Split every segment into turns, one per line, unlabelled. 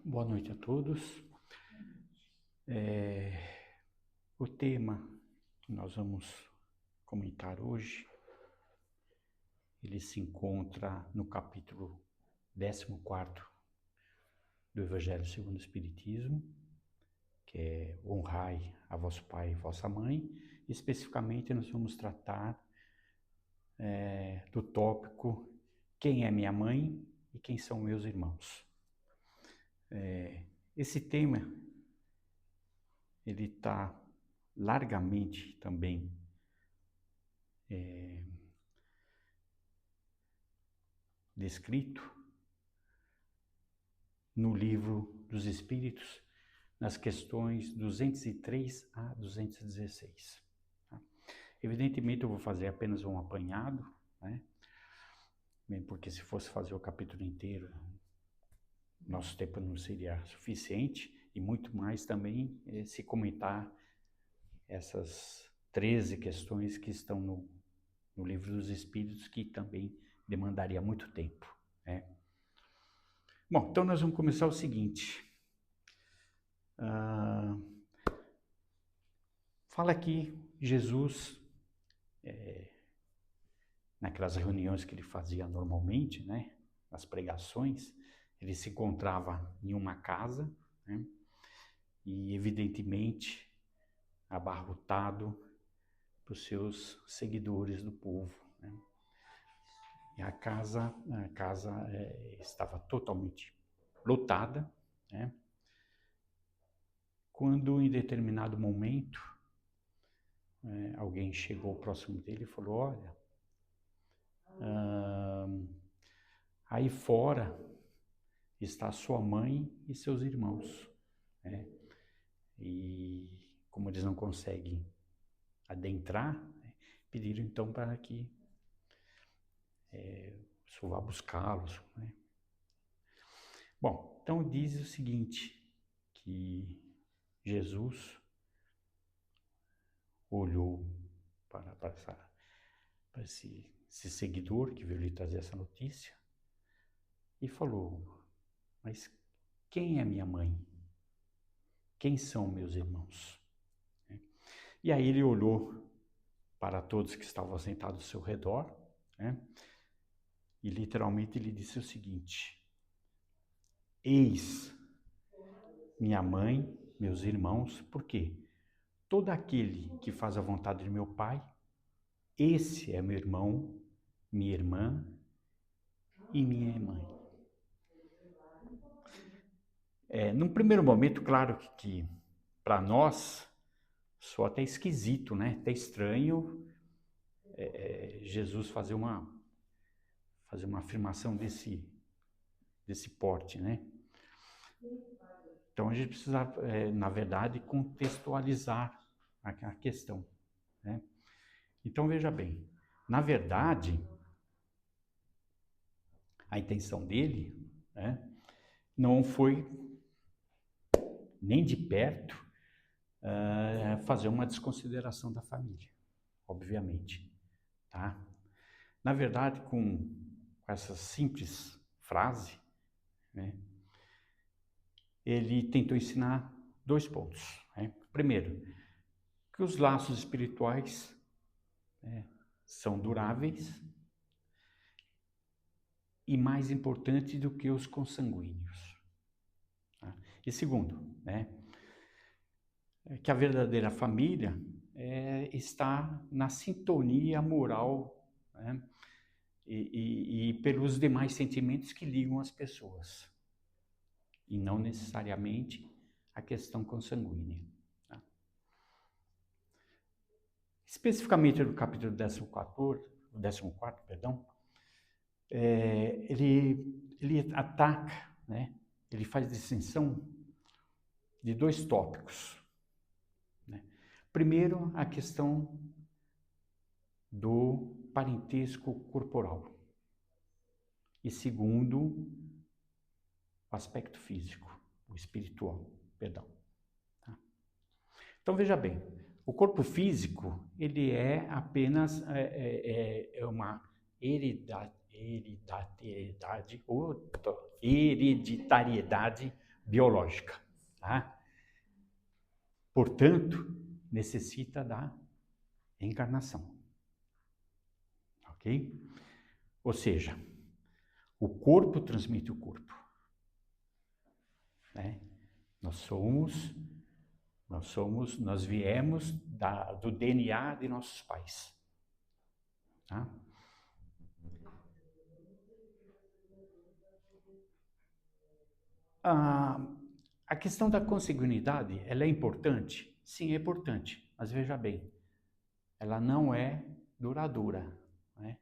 Boa noite a todos. O tema que nós vamos comentar hoje, ele se encontra no capítulo 14 do Evangelho segundo o Espiritismo, que é honrai a vosso pai e vossa mãe. Especificamente, nós vamos tratar do tópico quem é minha mãe e quem são meus irmãos. Esse tema, ele está largamente também descrito no Livro dos Espíritos, nas questões 203 a 216. Tá? Evidentemente, eu vou fazer apenas um apanhado, né? Bem, porque se fosse fazer o capítulo inteiro, nosso tempo não seria suficiente, e muito mais também se comentar essas 13 questões que estão no Livro dos Espíritos, que também demandaria muito tempo, né? Bom, então nós vamos começar o seguinte. Fala aqui Jesus, naquelas reuniões que ele fazia normalmente, né, nas pregações, ele se encontrava em uma casa, né, e evidentemente abarrotado por seus seguidores do povo, né. E a casa estava totalmente lotada, né, quando em determinado momento alguém chegou próximo dele e falou: olha, aí fora está sua mãe e seus irmãos, né? E como eles não conseguem adentrar, né, pediram então para que o senhor vá buscá-los, né? Bom, então diz o seguinte, que Jesus olhou para esse seguidor que veio lhe trazer essa notícia e falou: mas quem é minha mãe? Quem são meus irmãos? E aí ele olhou para todos que estavam sentados ao seu redor, né? E literalmente ele disse o seguinte: eis minha mãe, meus irmãos, por quê? Todo aquele que faz a vontade de meu Pai, esse é meu irmão, minha irmã e minha mãe. Num primeiro momento, claro que para nós soa até esquisito, né? Até estranho Jesus fazer uma afirmação desse porte, né? Então a gente precisa, na verdade, contextualizar a questão, né? Então veja bem, na verdade, a intenção dele, né, não foi nem de perto fazer uma desconsideração da família, obviamente, tá? Na verdade, com essa simples frase, né, ele tentou ensinar 2 pontos, né? Primeiro, que os laços espirituais, né, são duráveis e mais importantes do que os consanguíneos. Tá? E segundo, né, que a verdadeira família está na sintonia moral, né, e pelos demais sentimentos que ligam as pessoas, e não necessariamente a questão consanguínea. Tá? Especificamente no capítulo 14, perdão, ele ataca, né, ele faz distinção de 2 tópicos. Né? Primeiro, a questão do parentesco corporal. E segundo, o aspecto físico, o espiritual, perdão. Tá? Então veja bem, o corpo físico, ele é apenas uma hereditariedade biológica, tá? Portanto, necessita da encarnação, ok? Ou seja, o corpo transmite o corpo, né? Nós viemos do DNA de nossos pais, tá? A questão da consanguinidade, ela é importante? Sim, é importante, mas veja bem, ela não é duradoura, né?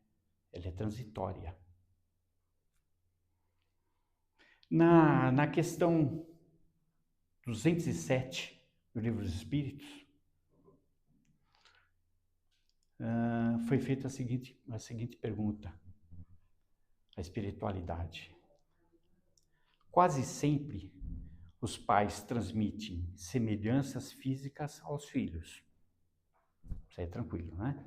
Ela é transitória. Na questão 207 do Livro dos Espíritos, foi feita a seguinte pergunta: a espiritualidade. Quase sempre os pais transmitem semelhanças físicas aos filhos. Isso é tranquilo, né?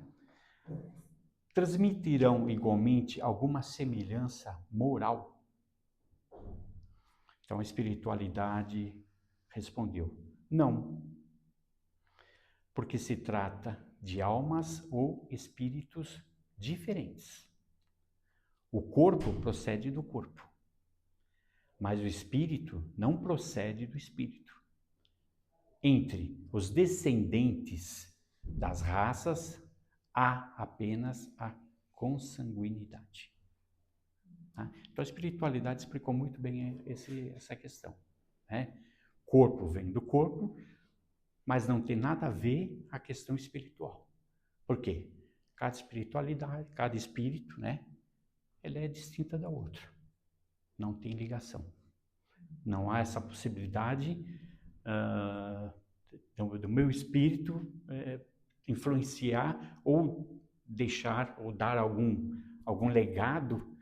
Transmitirão igualmente alguma semelhança moral? Então a espiritualidade respondeu: não. Porque se trata de almas ou espíritos diferentes. O corpo procede do corpo, mas o espírito não procede do espírito. Entre os descendentes das raças, há apenas a consanguinidade. Tá? Então a espiritualidade explicou muito bem essa questão, né? Corpo vem do corpo, mas não tem nada a ver a questão espiritual. Por quê? Cada espiritualidade, cada espírito, né? Ela é distinta da outra. Não tem ligação. Não há essa possibilidade do meu espírito influenciar ou deixar ou dar algum legado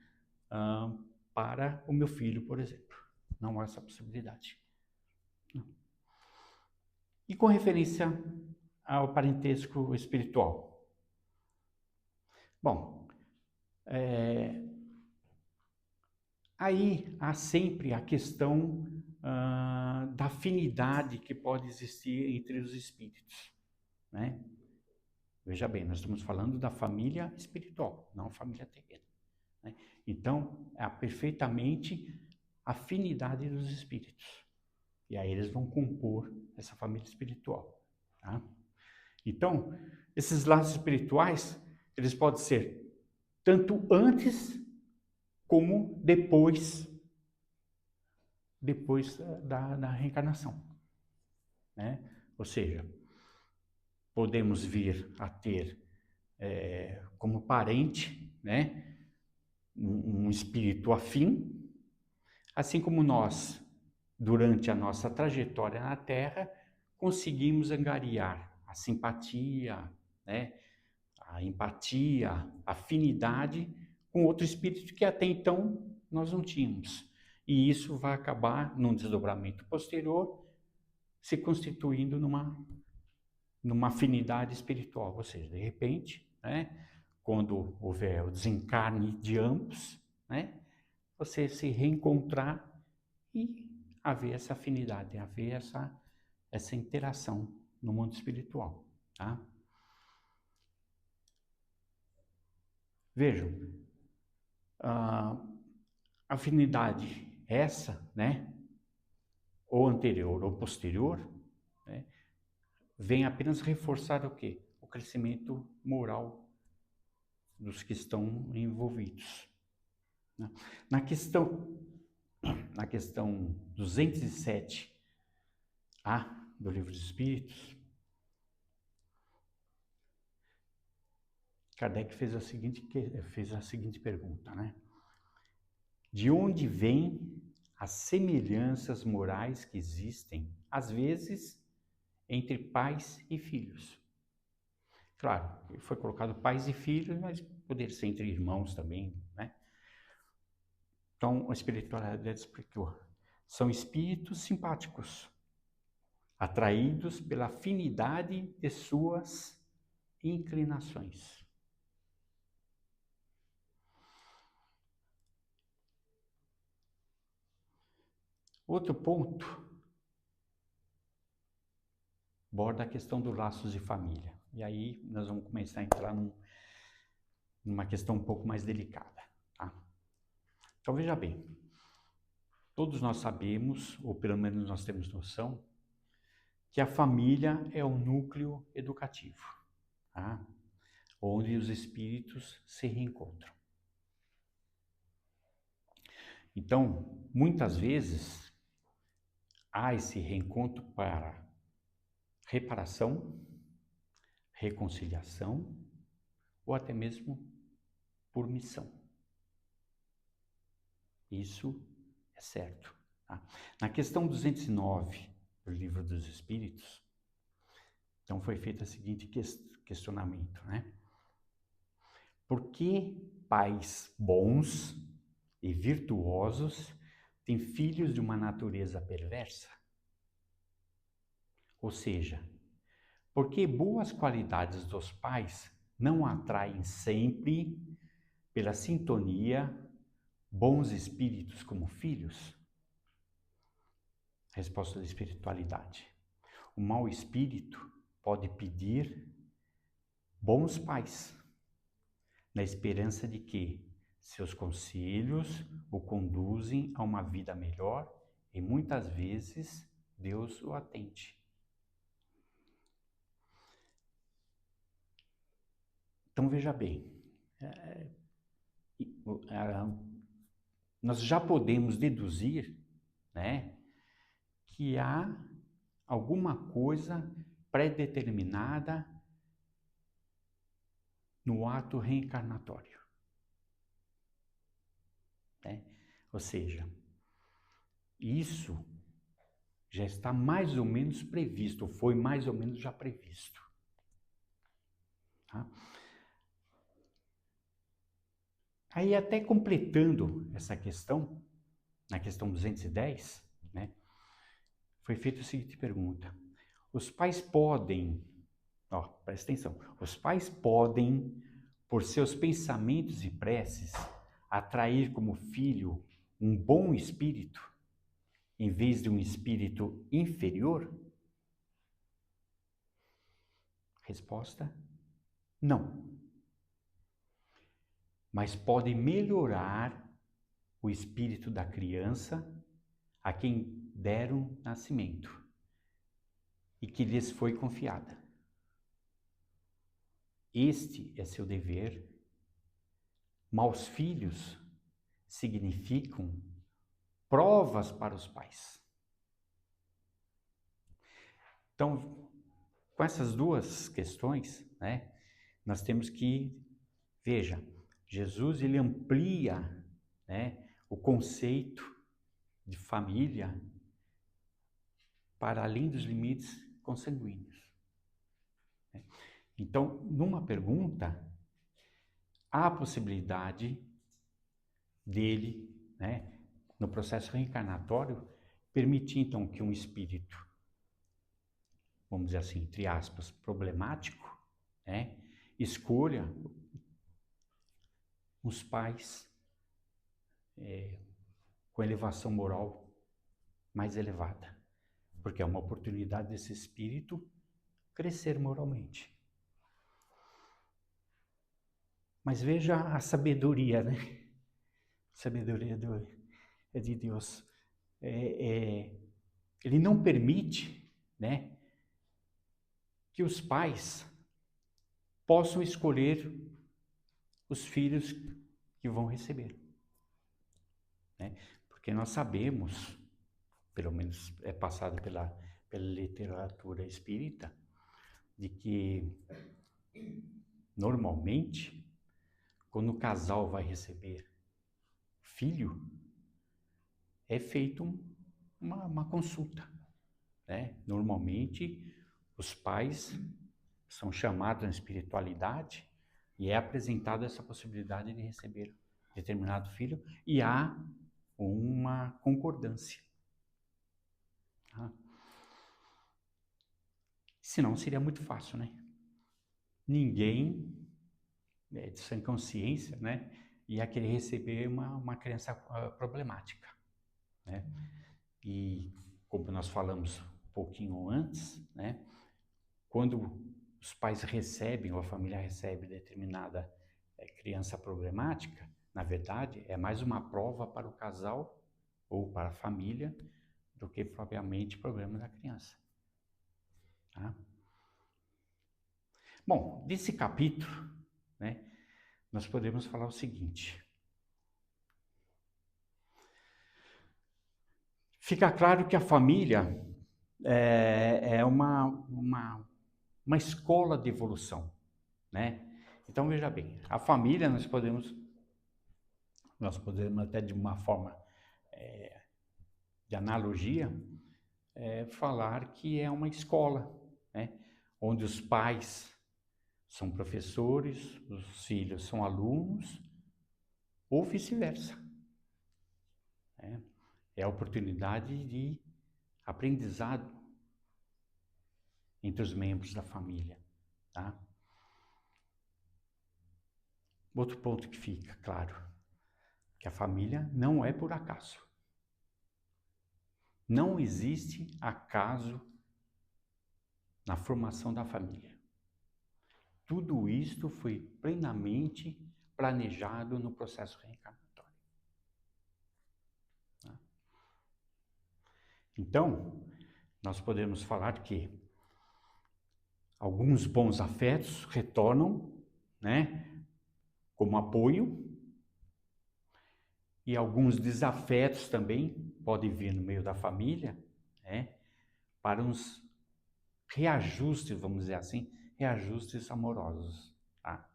para o meu filho, por exemplo. Não há essa possibilidade. Não. E com referência ao parentesco espiritual? Bom, aí há sempre a questão da afinidade que pode existir entre os espíritos, né? Veja bem, nós estamos falando da família espiritual, não a família terrena, né? Então, há perfeitamente afinidade dos espíritos. E aí eles vão compor essa família espiritual, tá? Então, esses laços espirituais, eles podem ser tanto antes como depois da reencarnação, né? Ou seja, podemos vir a ter como parente, né, um espírito afim, assim como nós, durante a nossa trajetória na Terra, conseguimos angariar a simpatia, né, a empatia, a afinidade com outro espírito que até então nós não tínhamos. E isso vai acabar, num desdobramento posterior, se constituindo numa afinidade espiritual. Ou seja, de repente, né, quando houver o desencarne de ambos, né, você se reencontrar e haver essa afinidade, haver essa interação no mundo espiritual, tá? Vejam, a afinidade essa, né, ou anterior ou posterior, né, vem apenas reforçar o quê? O crescimento moral dos que estão envolvidos, né? Na questão 207A do Livro dos Espíritos, Kardec fez a seguinte pergunta, né? De onde vêm as semelhanças morais que existem, às vezes, entre pais e filhos? Claro, foi colocado pais e filhos, mas poderia ser entre irmãos também, né? Então, a espiritualidade explicou. São espíritos simpáticos, atraídos pela afinidade de suas inclinações. Outro ponto aborda a questão dos laços de família. E aí nós vamos começar a entrar numa questão um pouco mais delicada. Tá? Então veja bem, todos nós sabemos, ou pelo menos nós temos noção, que a família é o núcleo educativo, tá? Onde os espíritos se reencontram. Então, muitas vezes, há esse reencontro para reparação, reconciliação, ou até mesmo por missão. Isso é certo. Tá? Na questão 209 do Livro dos Espíritos, então foi feito o seguinte questionamento, né? Por que pais bons e virtuosos têm filhos de uma natureza perversa? Ou seja, por que boas qualidades dos pais não atraem sempre, pela sintonia, bons espíritos como filhos? Resposta da espiritualidade. O mau espírito pode pedir bons pais, na esperança de que seus conselhos o conduzem a uma vida melhor e muitas vezes Deus o atende. Então veja bem, nós já podemos deduzir, né, que há alguma coisa pré-determinada no ato reencarnatório. Né? Ou seja, isso já está mais ou menos previsto, foi mais ou menos já previsto. Tá? Aí até completando essa questão, na questão 210, né, foi feita a seguinte pergunta. Os pais podem, presta atenção, os pais podem, por seus pensamentos e preces, atrair como filho um bom espírito, em vez de um espírito inferior? Resposta: não. Mas pode melhorar o espírito da criança a quem deram nascimento e que lhes foi confiada. Este é seu dever. Maus filhos significam provas para os pais. Então, com essas duas questões, né, nós temos que, veja, Jesus ele amplia, né, o conceito de família para além dos limites consanguíneos. Então, numa pergunta, há a possibilidade dele, né, no processo reencarnatório, permitir então que um espírito, vamos dizer assim, entre aspas, problemático, né, escolha os pais com elevação moral mais elevada, porque é uma oportunidade desse espírito crescer moralmente. Mas veja a sabedoria, né? A sabedoria de Deus. Ele não permite, né, que os pais possam escolher os filhos que vão receber. Né? Porque nós sabemos, pelo menos é passado pela literatura espírita, de que normalmente, quando o casal vai receber filho, é feito uma consulta. Né? Normalmente, os pais são chamados na espiritualidade e é apresentada essa possibilidade de receber determinado filho e há uma concordância. Tá? Senão seria muito fácil, né? Ninguém de sã consciência, né, ia querer receber uma criança problemática, né? E, como nós falamos um pouquinho antes, né, quando os pais recebem, ou a família recebe determinada criança problemática, na verdade, é mais uma prova para o casal ou para a família do que propriamente problema da criança. Tá? Bom, desse capítulo, né, nós podemos falar o seguinte. Fica claro que a família é uma escola de evolução, né? Então, veja bem, a família nós podemos até de uma forma de analogia, falar que é uma escola, né? Onde os pais são professores, os filhos são alunos, ou vice-versa. Né? É a oportunidade de aprendizado entre os membros da família. Tá? Outro ponto que fica claro, que a família não é por acaso. Não existe acaso na formação da família. Tudo isto foi plenamente planejado no processo reencarnatório. Tá? Então, nós podemos falar que alguns bons afetos retornam, né, como apoio, e alguns desafetos também podem vir no meio da família, né, para uns reajustes, vamos dizer assim, reajustes amorosos. Tá?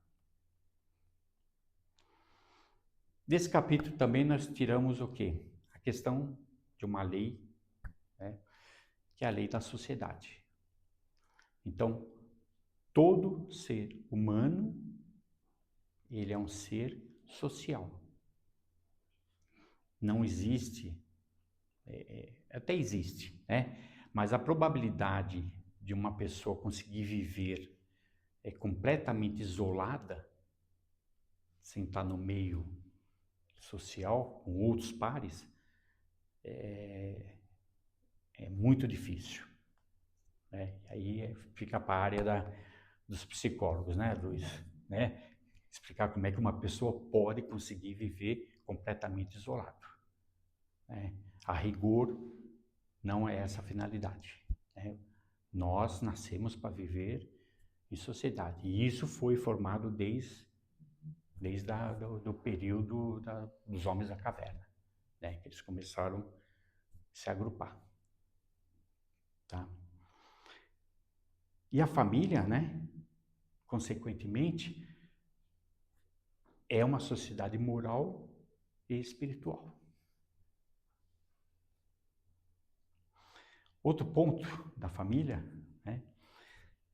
Desse capítulo também nós tiramos o quê? A questão de uma lei, né, que é a lei da sociedade. Então, todo ser humano, ele é um ser social. Não existe, até existe, né? Mas a probabilidade de uma pessoa conseguir viver completamente isolada, sem estar no meio social, com outros pares, é muito difícil. Né? Aí fica para a área dos psicólogos, né, Luiz? Né? Explicar como é que uma pessoa pode conseguir viver completamente isolado. Né? A rigor, não é essa a finalidade. Né? Nós nascemos para viver em sociedade. E isso foi formado desde do período dos homens da caverna, né? Que eles começaram a se agrupar. Tá? E a família, né, consequentemente, é uma sociedade moral e espiritual. Outro ponto da família, né,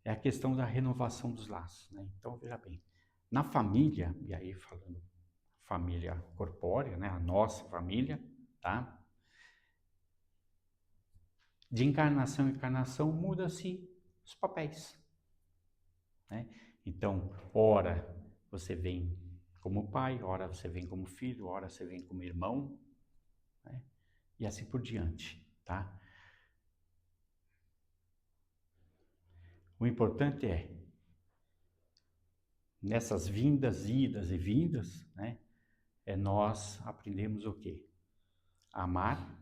é a questão da renovação dos laços. Né? Então, veja bem, na família, e aí falando família corpórea, né, a nossa família, tá? De encarnação em encarnação muda-se os papéis. Né? Então, ora você vem como pai, ora você vem como filho, ora você vem como irmão, né? E assim por diante, tá? O importante é, nessas vindas, idas e vindas, né? Nós aprendemos o quê? Amar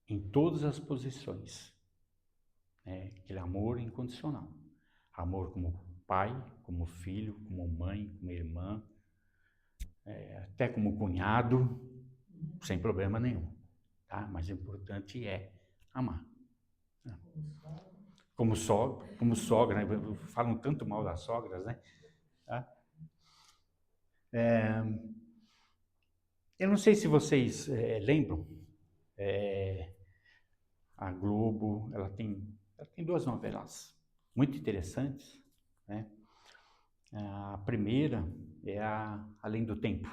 em todas as posições. Né? Aquele amor incondicional. Amor como pai, como filho, como mãe, como irmã, até como cunhado, sem problema nenhum. Tá? Mas o importante é amar. Né? Como sogra, né? Falam tanto mal das sogras, né? Tá? Eu não sei se vocês lembram, a Globo, ela tem duas novelas muito interessantes, né? A primeira é Além do Tempo.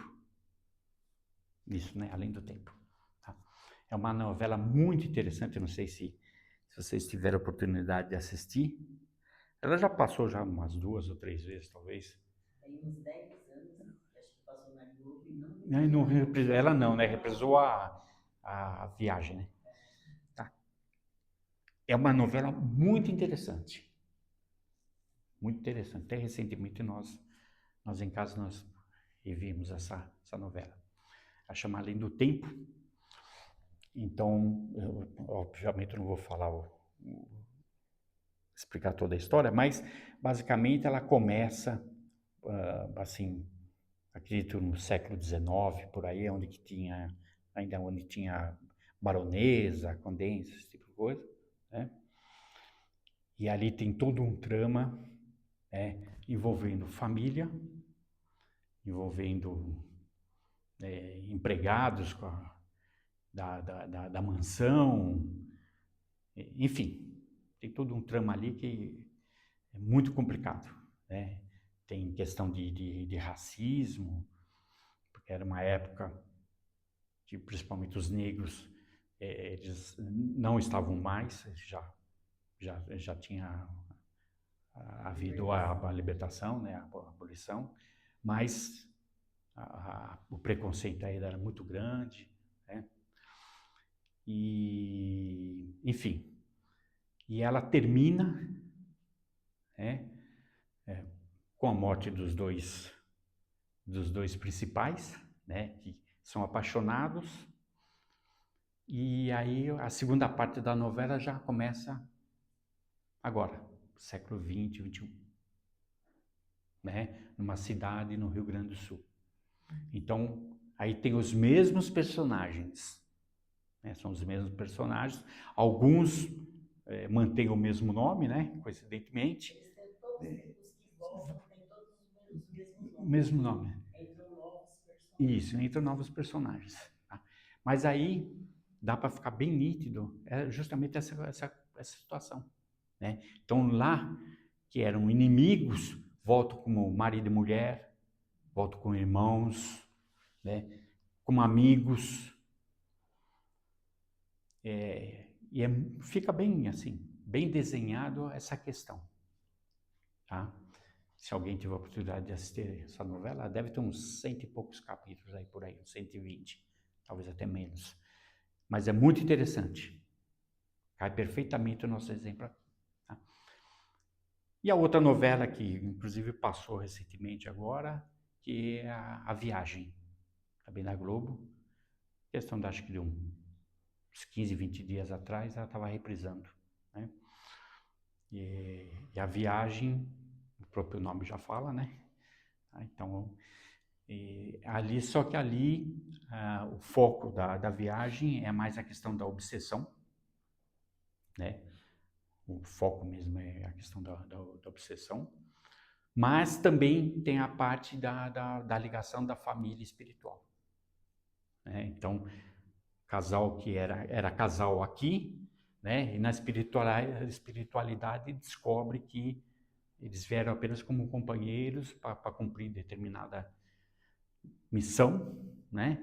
Isso, né? Além do Tempo. Tá? É uma novela muito interessante, eu não sei se vocês tiveram a oportunidade de assistir. Ela já passou já umas 2 ou 3 vezes, talvez.
Tem uns 10 anos, acho que passou na Globo e não
Não, ela não, né? Reprisou a Viagem, né? Tá. É uma novela muito interessante. Muito interessante. Até recentemente nós em casa nós revimos essa novela. A chama Além do Tempo. Então, eu, obviamente não vou falar explicar toda a história, mas basicamente ela começa assim, acredito no século XIX, por aí, onde que tinha ainda onde tinha baronesa, condessa, esse tipo de coisa, né? E ali tem todo um trama, né, envolvendo família, envolvendo empregados da mansão, enfim, tem todo um trama ali que é muito complicado, né? Tem questão de racismo, porque era uma época que principalmente os negros, eles não estavam mais, já tinha havido a libertação, né, a abolição, mas o preconceito ainda era muito grande, né? E, enfim, e ela termina, né, com a morte dos dois principais, né, que são apaixonados, e aí a segunda parte da novela já começa agora, século XX, XXI, né, numa cidade no Rio Grande do Sul. Então, aí tem os mesmos personagens, né, são os mesmos personagens, alguns mantêm o mesmo nome, né, coincidentemente.
Eles têm todos os que voltam, têm todos os mesmos
O
nomes.
mesmo nome.
Entram novos personagens.
Isso, entram novos personagens. Tá? Mas aí dá para ficar bem nítido justamente essa situação, né? Então lá, que eram inimigos, voltam como marido e mulher, voltam como irmãos, né? Como amigos. Fica bem assim, bem desenhado essa questão. Tá? Se alguém tiver a oportunidade de assistir essa novela, deve ter uns 100 e poucos capítulos aí por aí, uns 120, talvez até menos. Mas é muito interessante. Cai perfeitamente o nosso exemplo aqui. Tá? E a outra novela que, inclusive, passou recentemente agora, que é a Viagem, também na Globo. Questão, acho que de uns 15, 20 dias atrás, ela estava reprisando. Né? E a Viagem, o próprio nome já fala, né? Então, ali, só que ali o foco da viagem é mais a questão da obsessão, né? O foco mesmo é a questão da obsessão, mas também tem a parte da ligação da família espiritual, né? Então, casal que era casal aqui, né? E na espiritualidade descobre que eles vieram apenas como companheiros para cumprir determinada missão, né?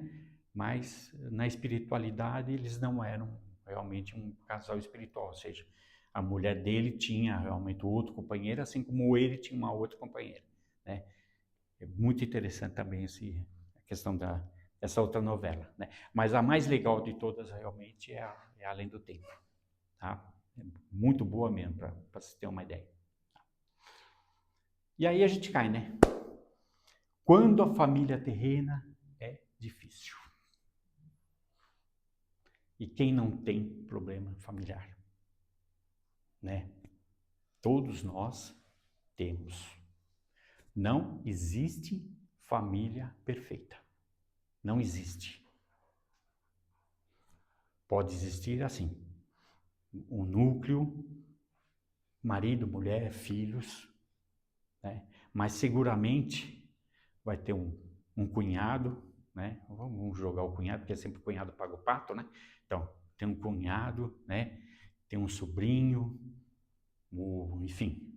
Mas na espiritualidade eles não eram realmente um casal espiritual, ou seja, a mulher dele tinha realmente outro companheiro, assim como ele tinha uma outra companheira, né? É muito interessante também a questão dessa outra novela, né? Mas a mais legal de todas realmente é Além do Tempo, tá? É muito boa mesmo, para você ter uma ideia. E aí a gente cai, né? Quando a família terrena é difícil. E quem não tem problema familiar, né? Todos nós temos. Não existe família perfeita. Não existe. Pode existir assim, um núcleo, marido, mulher, filhos, né? Mas seguramente vai ter um cunhado, né? Vamos jogar o cunhado, porque é sempre o cunhado paga o pato, né? Então, tem um cunhado, né? Tem um sobrinho, enfim,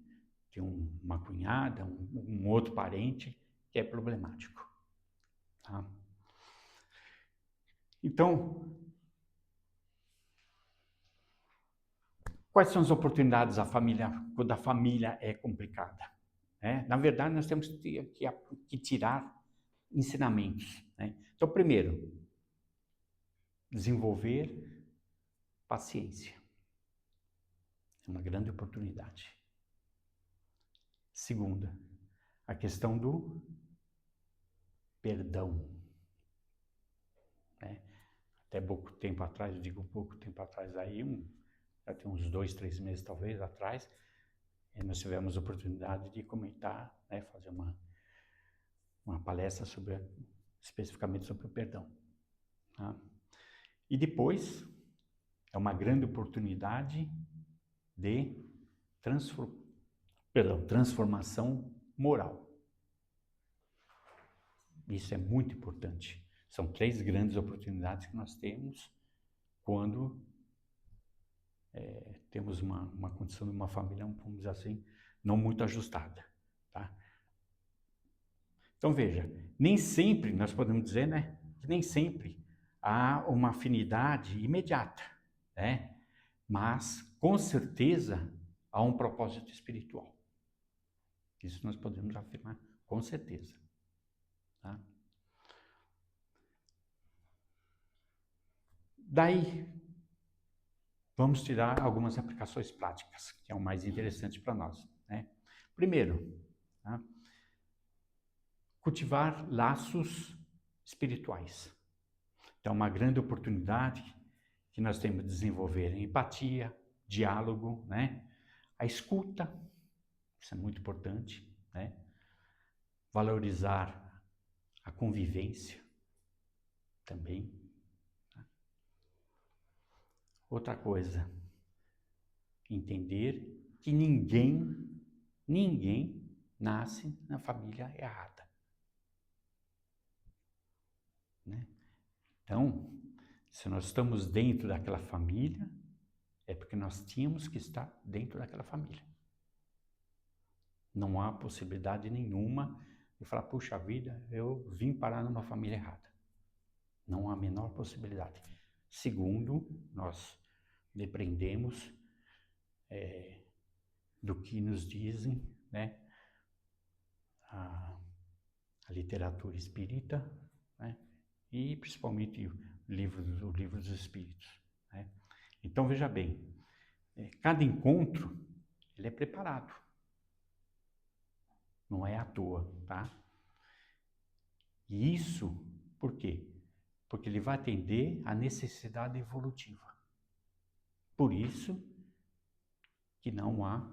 tem uma cunhada, um outro parente que é problemático. Tá? Então, quais são as oportunidades quando a família é complicada? Na verdade, nós temos que tirar ensinamentos. Né? Então, primeiro, desenvolver paciência. É uma grande oportunidade. Segunda, a questão do perdão. Né? Até pouco tempo atrás, eu digo pouco tempo atrás, aí já tem uns 2, 3 meses talvez atrás, nós tivemos a oportunidade de comentar, né, fazer uma palestra especificamente sobre o perdão. Tá? E depois, é uma grande oportunidade de transformação moral. Isso é muito importante. São 3 grandes oportunidades que nós temos quando temos uma condição de uma família, vamos dizer assim, não muito ajustada. Tá? Então veja, nem sempre, nós podemos dizer, né, que nem sempre há uma afinidade imediata, né? Mas com certeza há um propósito espiritual. Isso nós podemos afirmar com certeza. Tá? Daí, vamos tirar algumas aplicações práticas, que é o mais interessante para nós. Né? Primeiro, tá? Cultivar laços espirituais. Então, uma grande oportunidade que nós temos de desenvolver empatia, diálogo, né? A escuta, isso é muito importante, né? Valorizar a convivência também. Outra coisa, entender que ninguém nasce na família errada. Né? Então, se nós estamos dentro daquela família, é porque nós tínhamos que estar dentro daquela família. Não há possibilidade nenhuma de falar, puxa vida, eu vim parar numa família errada. Não há a menor possibilidade. Segundo, nós dependemos do que nos dizem, né, a literatura espírita, né, e principalmente o livro dos Espíritos. Né? Então, veja bem, cada encontro ele é preparado. Não é à toa, tá? E isso, por quê? Porque ele vai atender à necessidade evolutiva. Por isso que não há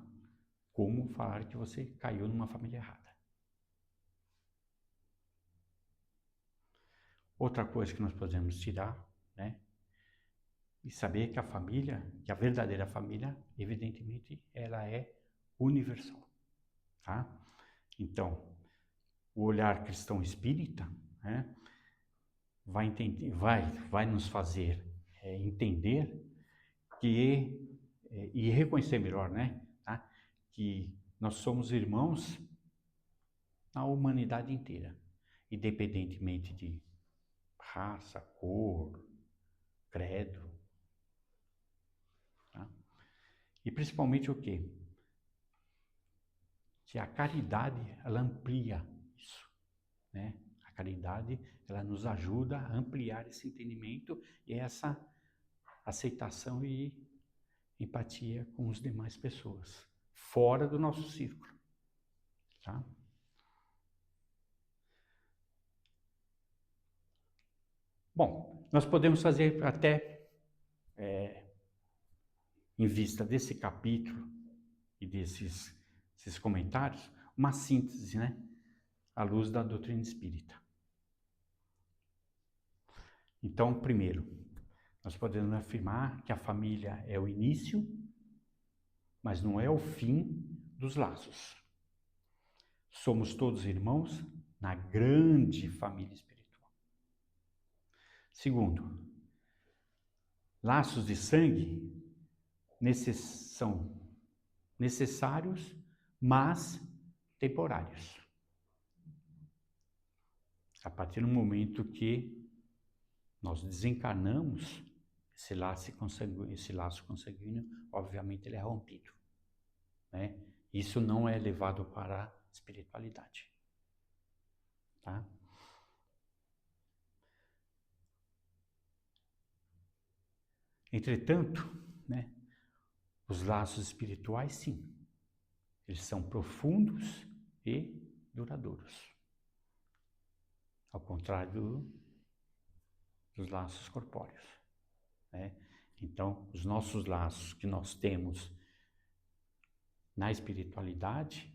como falar que você caiu numa família errada. Outra coisa que nós podemos tirar, né? E saber que a família, que a verdadeira família, evidentemente, ela é universal, tá? Então, o olhar cristão espírita, né, vai nos fazer entender e reconhecer melhor, né, tá? Que nós somos irmãos na humanidade inteira, independentemente de raça, cor, credo. Tá? E principalmente o quê? Que a caridade, ela amplia isso, né? A caridade, ela nos ajuda a ampliar esse entendimento e essa aceitação e empatia com as demais pessoas, fora do nosso círculo, tá? Bom, nós podemos fazer até, em vista desse capítulo e desses comentários, uma síntese, né? À luz da doutrina espírita. Então, primeiro, nós podemos afirmar que a família é o início, mas não é o fim dos laços. Somos todos irmãos na grande família espiritual. Segundo, laços de sangue são necessários, mas temporários. A partir do momento que nós desencarnamos, esse laço consanguíneo, obviamente, ele é rompido. Né? Isso não é levado para a espiritualidade. Tá? Entretanto, né, os laços espirituais, sim, eles são profundos e duradouros. Ao contrário dos laços corpóreos, né? Então, os nossos laços que nós temos na espiritualidade,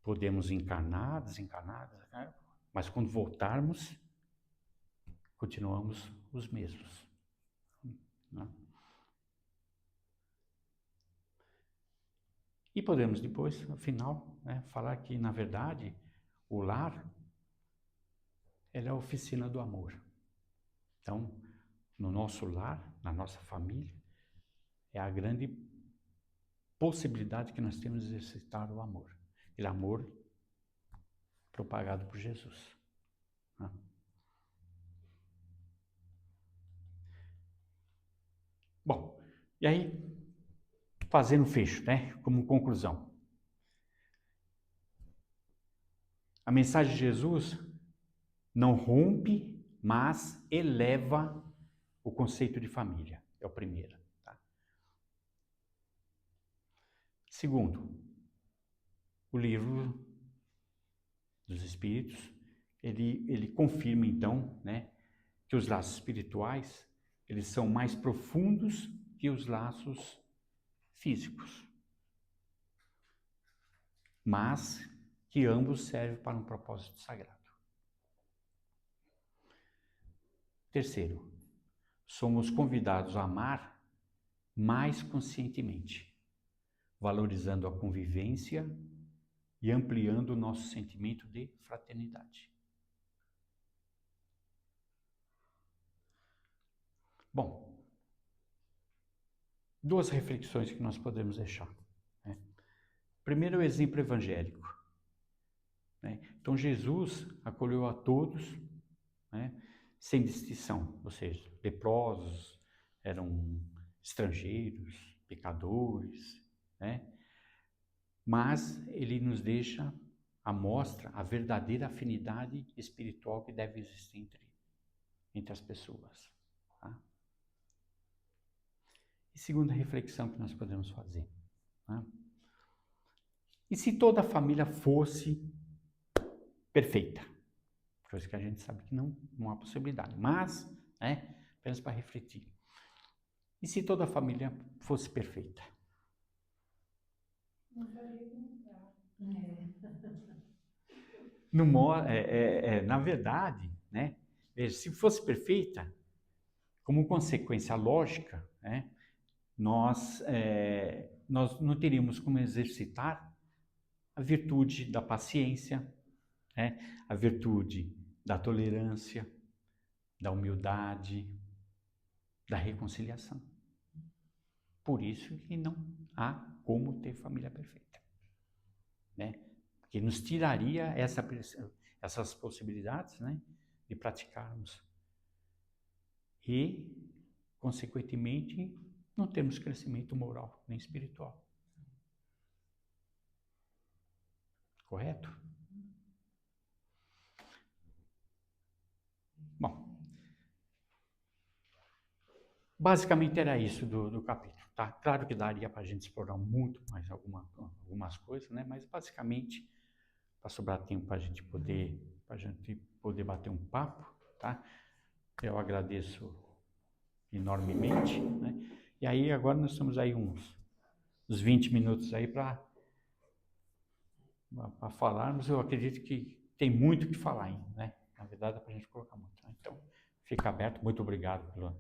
podemos encarnar, desencarnar, mas quando voltarmos, continuamos os mesmos, né? E podemos depois, no final, né, falar que, na verdade, o lar, ele é a oficina do amor. Então, no nosso lar, na nossa família, é a grande possibilidade que nós temos de exercitar o amor. Aquele amor propagado por Jesus, né? Bom, e aí, fazendo fecho, né, como conclusão. A mensagem de Jesus não rompe, mas eleva o conceito de família. É o primeiro. Tá? Segundo, o livro dos Espíritos, ele confirma, então, né, que os laços espirituais, eles são mais profundos que os laços físicos, mas que ambos servem para um propósito sagrado. Terceiro, somos convidados a amar mais conscientemente, valorizando a convivência e ampliando o nosso sentimento de fraternidade. Bom, duas reflexões que nós podemos deixar, né? Primeiro, o exemplo evangélico, né? Então, Jesus acolheu a todos, né, sem distinção, ou seja, leprosos, eram estrangeiros, pecadores, né? Mas ele nos deixa à mostra a verdadeira afinidade espiritual que deve existir entre as pessoas. Tá? E segunda reflexão que nós podemos fazer, né? E se toda a família fosse perfeita? Coisa que a gente sabe que não há possibilidade, mas, né, apenas para refletir. E se toda a família fosse perfeita?
Não faria contar.
Na verdade, né, se fosse perfeita, como consequência lógica, né, nós não teríamos como exercitar a virtude da paciência, né, a virtude da tolerância, da humildade, da reconciliação. Por isso que não há como ter família perfeita, né? Porque nos tiraria essas possibilidades, né, de praticarmos. E, consequentemente, não temos crescimento moral nem espiritual. Correto? Bom, basicamente era isso do capítulo, tá? Claro que daria para a gente explorar muito mais algumas coisas, né? Mas basicamente, para sobrar tempo para a gente poder bater um papo, tá? Eu agradeço enormemente, né? E aí agora nós temos aí uns 20 minutos aí para falarmos. Eu acredito que tem muito o que falar ainda, né? Na verdade, é para a gente colocar muito, né? Então, fica aberto. Muito obrigado pela